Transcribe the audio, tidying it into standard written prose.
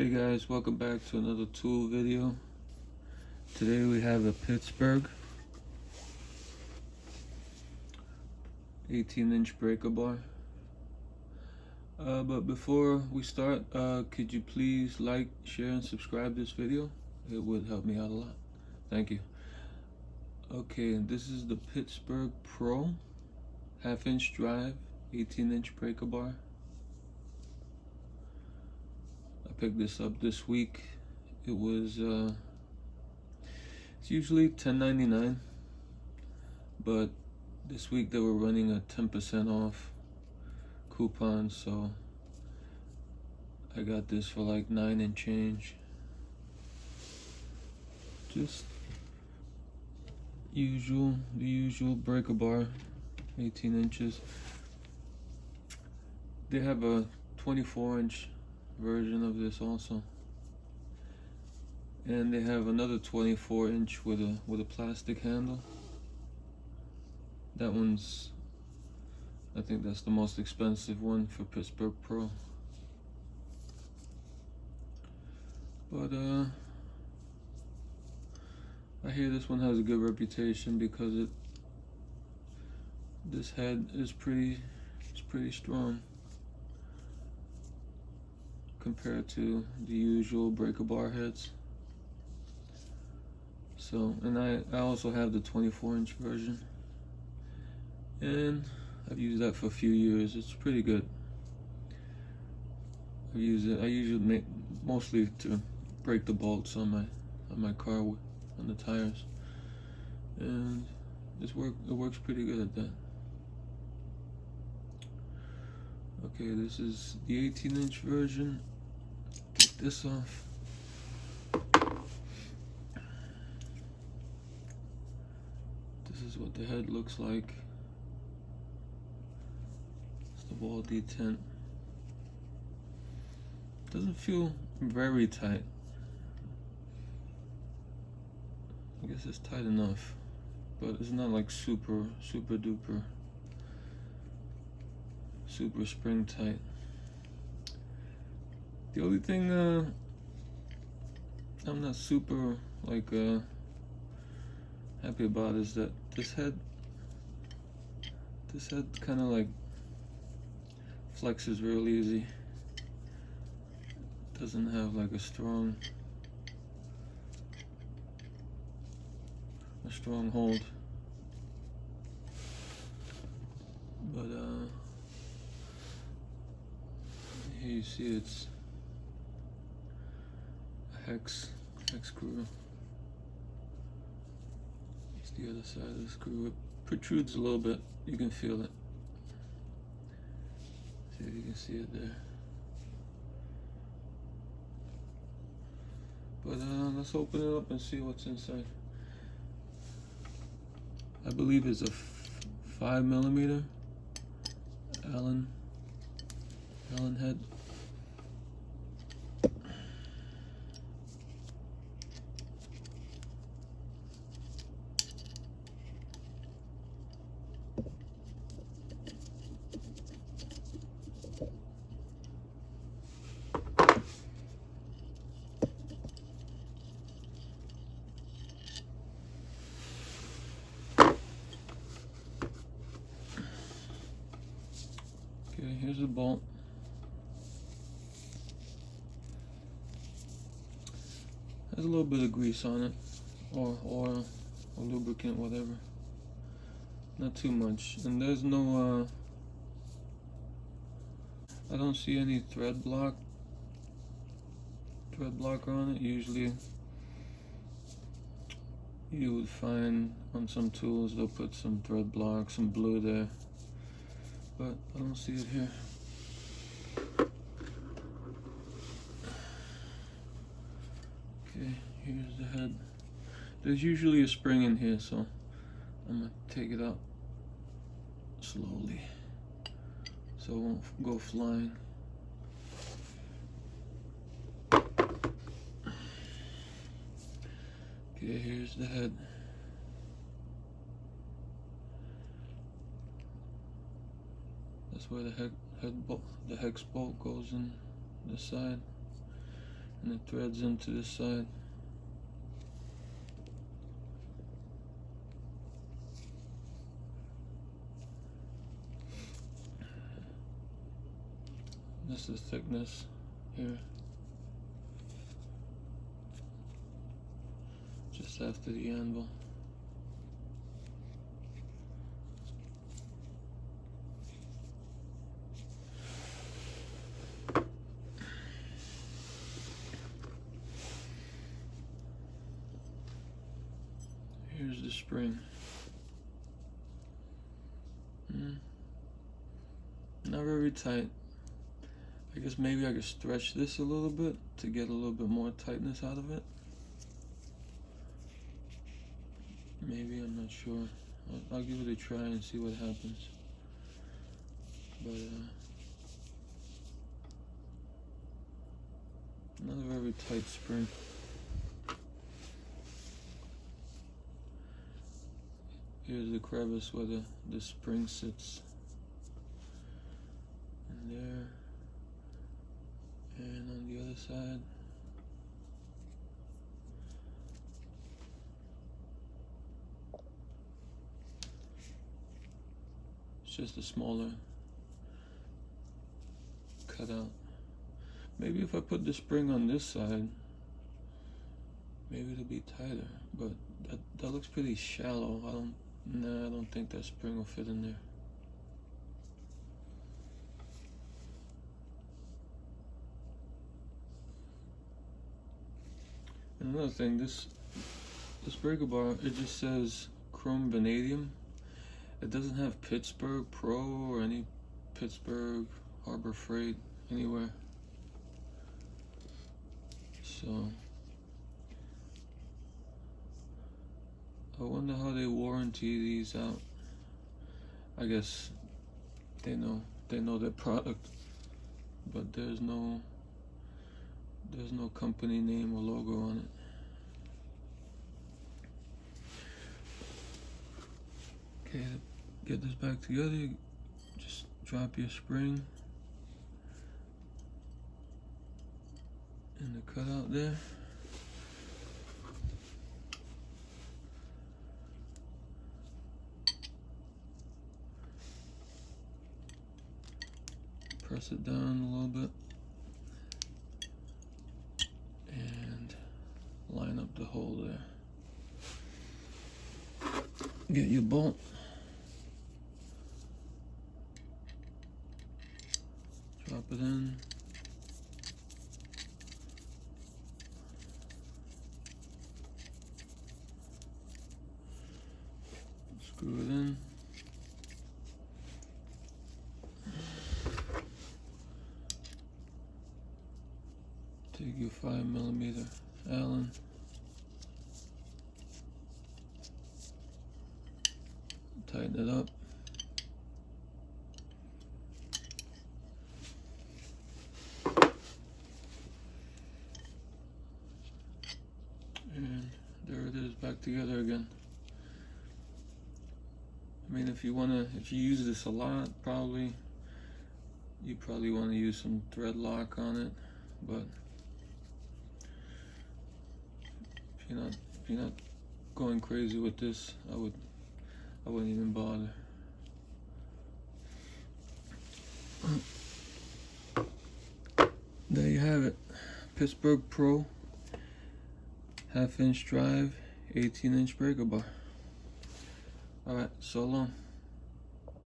Hey guys, welcome back to another tool video. Today we have a Pittsburgh 18-inch breaker bar. But before we start, could you please like, share, and subscribe this video? It would help me out a lot. Thank you. Okay, this is the Pittsburgh Pro 1/2-inch drive 18-inch breaker bar. I picked this up this week. It was it's usually $10.99, but this week they were running a 10% off coupon, so I got this for like 9 and change. Just the usual breaker bar, 18 inches. They have a 24-inch version of this also, and they have another 24-inch with a plastic handle. That one's, I think that's the most expensive one for Pittsburgh Pro. But I hear this one has a good reputation because this head is pretty strong compared to the usual breaker bar heads. So, and I also have the 24-inch version, and I've used that for a few years. It's pretty good. I usually make mostly to break the bolts on my car, on the tires, and it works pretty good at that. Okay, this is the 18-inch version. Take this off. This is what the head looks like. It's the ball detent. Doesn't feel very tight. I guess it's tight enough, but it's not like super duper super spring tight. The only thing I'm not super happy about is that this head kind of like flexes real easy. Doesn't have like a strong hold, but here you see it's a hex screw. It's the other side of the screw. It protrudes a little bit. You can feel it. See if you can see it there. But let's open it up and see what's inside. I believe it's a 5mm Allen head. Okay, here's a bolt. Has a little bit of grease on it, or oil, or lubricant, whatever. Not too much. And there's no, I don't see any thread blocker on it. Usually you would find on some tools they'll put some thread block, some blue there, but I don't see it here. Okay, here's the head. There's usually a spring in here, so I'm gonna take it out slowly so it won't go flying. Okay, here's the head. That's where the hex bolt goes in this side. and it threads into this side. This is thickness here, just after the anvil. Here's the spring. Not very tight. I guess maybe I could stretch this a little bit to get a little bit more tightness out of it. Maybe, I'm not sure. I'll give it a try and see what happens. But not a very tight spring. Here's the crevice where the spring sits. And there. And on the other side. It's just a smaller cutout. Maybe if I put the spring on this side, maybe it'll be tighter, but that looks pretty shallow. I don't think that spring will fit in there. And another thing, this breaker bar, it just says chrome vanadium. It doesn't have Pittsburgh Pro or any Pittsburgh Harbor Freight anywhere. So I wonder how they warranty these out. I guess they know their product, but there's no company name or logo on it. Okay, to get this back together, you just drop your spring in the cutout there. Press it down a little bit and line up the hole there. Get your bolt. Drop it in. Screw it in. Take your 5mm Allen. Tighten it up. And there it is, back together again. I mean, if you use this a lot, you probably want to use some thread lock on it, but if you're not going crazy with this, I wouldn't even bother. There you have it. Pittsburgh Pro 1/2 inch drive, 18-inch breaker bar. Alright, so long.